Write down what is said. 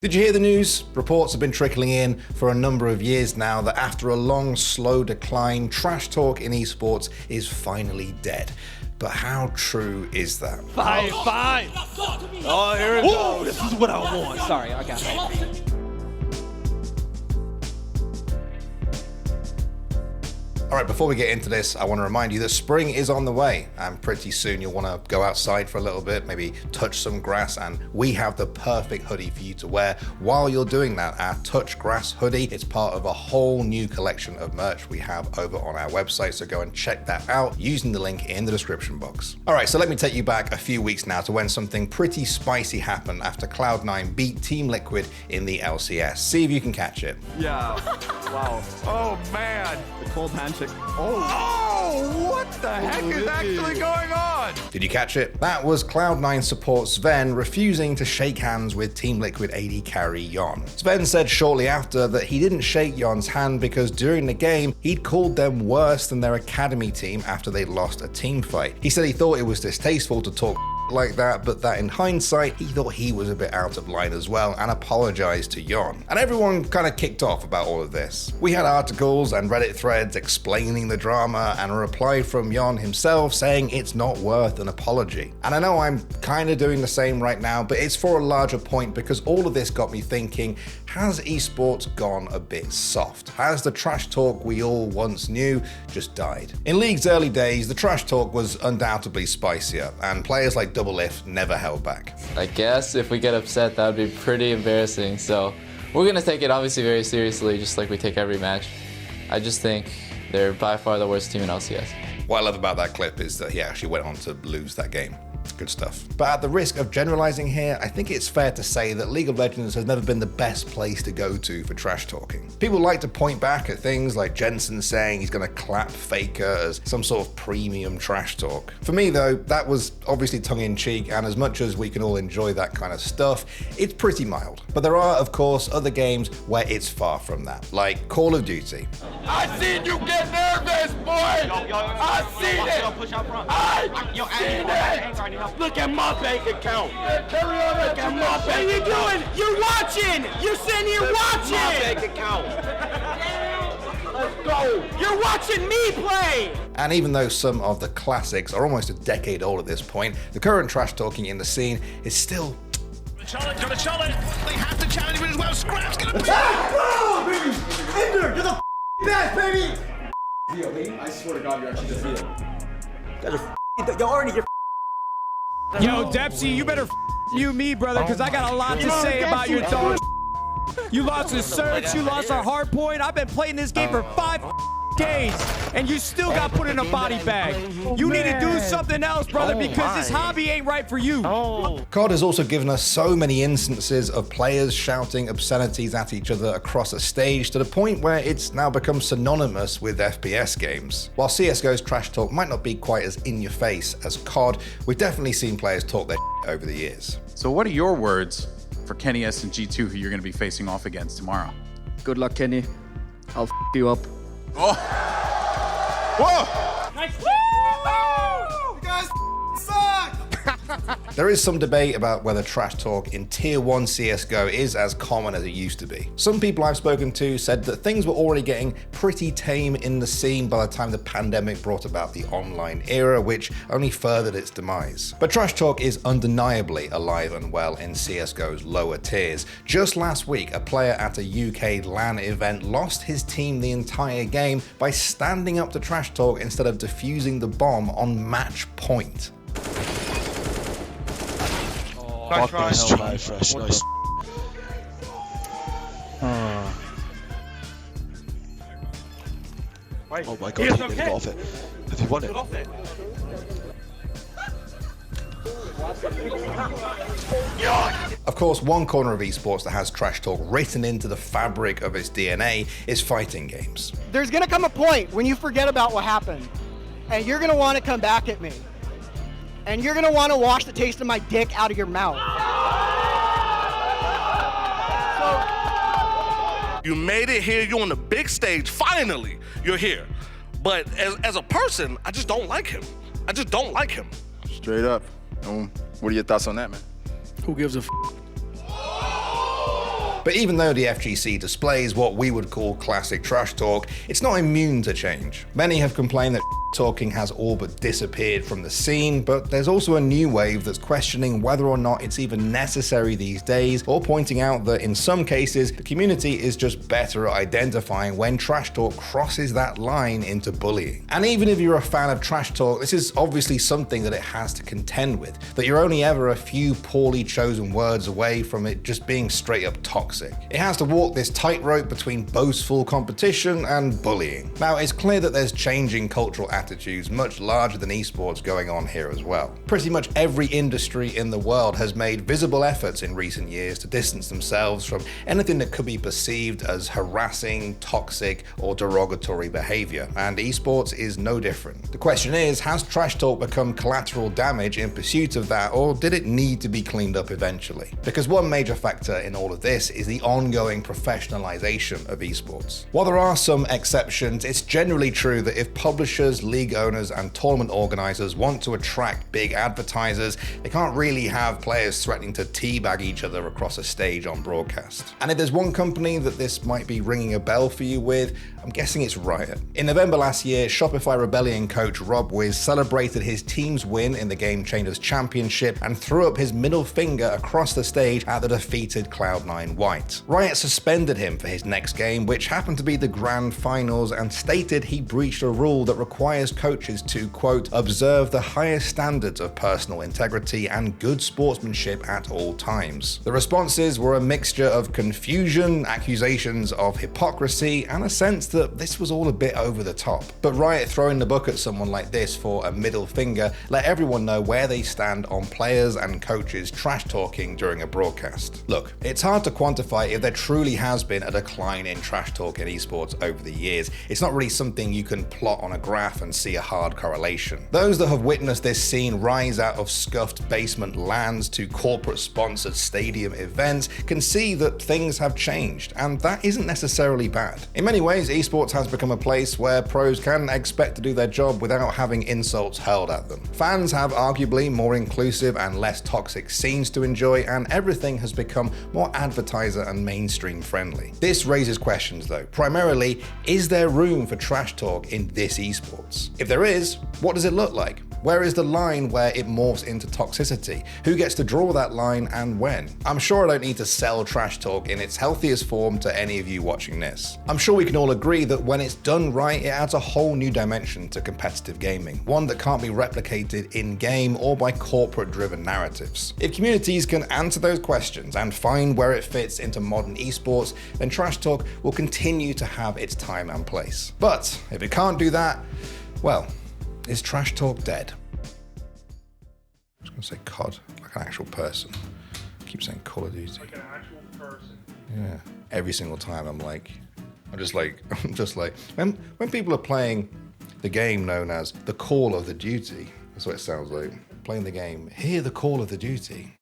Did you hear the news? Reports have been trickling in for a number of years now that after a long, slow decline, trash talk in esports is finally dead. But how true is that? Five. Oh, here it goes. This is what I want. Sorry, I got it. All right, before we get into this, I want to remind you that spring is on the way, and pretty soon you'll want to go outside for a little bit, maybe touch some grass, and we have the perfect hoodie for you to wear. While you're doing that, our Touch Grass hoodie, it's part of a whole new collection of merch we have over on our website, so go and check that out using the link in the description box. All right, so let me take you back a few weeks now to when something pretty spicy happened after Cloud9 beat Team Liquid in the LCS. See if you can catch it. Yeah. Wow. Oh, man. The cold handshake. Oh, what the heck is actually going on? Did you catch it? That was Cloud9 support Sven refusing to shake hands with Team Liquid AD carry Yon. Sven said shortly after that he didn't shake Yon's hand because during the game, he'd called them worse than their academy team after they'd lost a team fight. He said he thought it was distasteful to talk like that, but that in hindsight, he thought he was a bit out of line as well and apologized to Yon. And everyone kind of kicked off about all of this. We had articles and Reddit threads explaining the drama and a reply from Yon himself saying it's not worth an apology. And I know I'm kind of doing the same right now, but it's for a larger point because all of this got me thinking, has esports gone a bit soft? Has the trash talk we all once knew just died? In League's early days, the trash talk was undoubtedly spicier, and players like Double If never held back. I guess if we get upset, that would be pretty embarrassing. So we're going to take it obviously very seriously, just like we take every match. I just think they're by far the worst team in LCS. What I love about that clip is that he actually went on to lose that game. Good stuff. But at the risk of generalizing here, I think it's fair to say that League of Legends has never been the best place to go to for trash talking. People like to point back at things like Jensen saying he's going to clap Faker as some sort of premium trash talk. For me though, that was obviously tongue-in-cheek, and as much as we can all enjoy that kind of stuff, it's pretty mild. But there are, of course, other games where it's far from that, like Call of Duty. I seen you get nervous, boy! I seen it! I seen it! Look at my bank account! Look at my bank account! What are you doing? You're watching! You're sitting here watching! My bank account! Let's go! You're watching me play! And even though some of the classics are almost a decade old at this point, the current trash talking in the scene is still Charlotte, got a Charlotte. They have to challenge him as well. Scrap's gonna be. Baby! Ender, you're the best, baby! Theo, baby, I swear to God, you're actually the Theo. Yo, Arnie, you're Yo, Depsy, you better you me, brother, because I got a lot to say about your dog. You lost the search, you lost our hard point. I've been playing this game for 5 days, and you still got put in a body bag. You need to do something else, brother, because this hobby ain't right for you. COD has also given us so many instances of players shouting obscenities at each other across a stage to the point where it's now become synonymous with FPS games. While CSGO's trash talk might not be quite as in your face as COD, we've definitely seen players talk their over the years. So what are your words for Kenny S and G2, who you're going to be facing off against tomorrow? Good luck, Kenny. I'll f you up. Oh! Whoa! nice. You guys suck! There is some debate about whether trash talk in Tier 1 CSGO is as common as it used to be. Some people I've spoken to said that things were already getting pretty tame in the scene by the time the pandemic brought about the online era, which only furthered its demise. But trash talk is undeniably alive and well in CSGO's lower tiers. Just last week, a player at a UK LAN event lost his team the entire game by standing up to trash talk instead of defusing the bomb on match point. Nice try, Fresh. Nice. Oh my God, he nearly got off it. Have you won it? Of course, one corner of esports that has trash talk written into the fabric of its DNA is fighting games. There's gonna come a point when you forget about what happened, and you're gonna want to come back at me. And you're gonna want to wash the taste of my dick out of your mouth. You made it here. You're on the big stage. Finally, you're here. But as a person, I just don't like him. I just don't like him. Straight up. What are your thoughts on that, man? Who gives a f? But even though the FGC displays what we would call classic trash talk, it's not immune to change. Many have complained that talking has all but disappeared from the scene, but there's also a new wave that's questioning whether or not it's even necessary these days, or pointing out that in some cases, the community is just better at identifying when trash talk crosses that line into bullying. And even if you're a fan of trash talk, this is obviously something that it has to contend with, that you're only ever a few poorly chosen words away from it just being straight up toxic. It has to walk this tightrope between boastful competition and bullying. Now, it's clear that there's changing cultural attitudes much larger than esports going on here as well. Pretty much every industry in the world has made visible efforts in recent years to distance themselves from anything that could be perceived as harassing, toxic, or derogatory behavior, and esports is no different. The question is, has trash talk become collateral damage in pursuit of that, or did it need to be cleaned up eventually? Because one major factor in all of this is the ongoing professionalization of esports. While there are some exceptions, it's generally true that if publishers, league owners, and tournament organizers want to attract big advertisers, they can't really have players threatening to teabag each other across a stage on broadcast. And if there's one company that this might be ringing a bell for you with, I'm guessing it's Riot. In November last year, Shopify Rebellion coach Rob Wiz celebrated his team's win in the Game Changers Championship and threw up his middle finger across the stage at the defeated Cloud9 White. Riot suspended him for his next game, which happened to be the Grand Finals, and stated he breached a rule that requires coaches to, quote, observe the highest standards of personal integrity and good sportsmanship at all times. The responses were a mixture of confusion, accusations of hypocrisy, and a sense that this was all a bit over the top. But Riot throwing the book at someone like this for a middle finger let everyone know where they stand on players and coaches trash talking during a broadcast. Look, it's hard to quantify if there truly has been a decline in trash talk in esports over the years. It's not really something you can plot on a graph and see a hard correlation. Those that have witnessed this scene rise out of scuffed basement LANs to corporate sponsored stadium events can see that things have changed, and that isn't necessarily bad. In many ways, esports has become a place where pros can expect to do their job without having insults hurled at them. Fans have arguably more inclusive and less toxic scenes to enjoy, and everything has become more advertiser and mainstream friendly. This raises questions though. Primarily, is there room for trash talk in this esports? If there is, what does it look like? Where is the line where it morphs into toxicity? Who gets to draw that line and when? I'm sure I don't need to sell trash talk in its healthiest form to any of you watching this. I'm sure we can all agree that when it's done right, it adds a whole new dimension to competitive gaming, one that can't be replicated in-game or by corporate-driven narratives. If communities can answer those questions and find where it fits into modern esports, then trash talk will continue to have its time and place. But if it can't do that, well, is trash talk dead? I was going to say COD, like an actual person. I keep saying Call of Duty. Like an actual person. Yeah. Every single time I'm just like, when people are playing the game known as the Call of the Duty, that's what it sounds like. Playing the game, hear the call of the duty.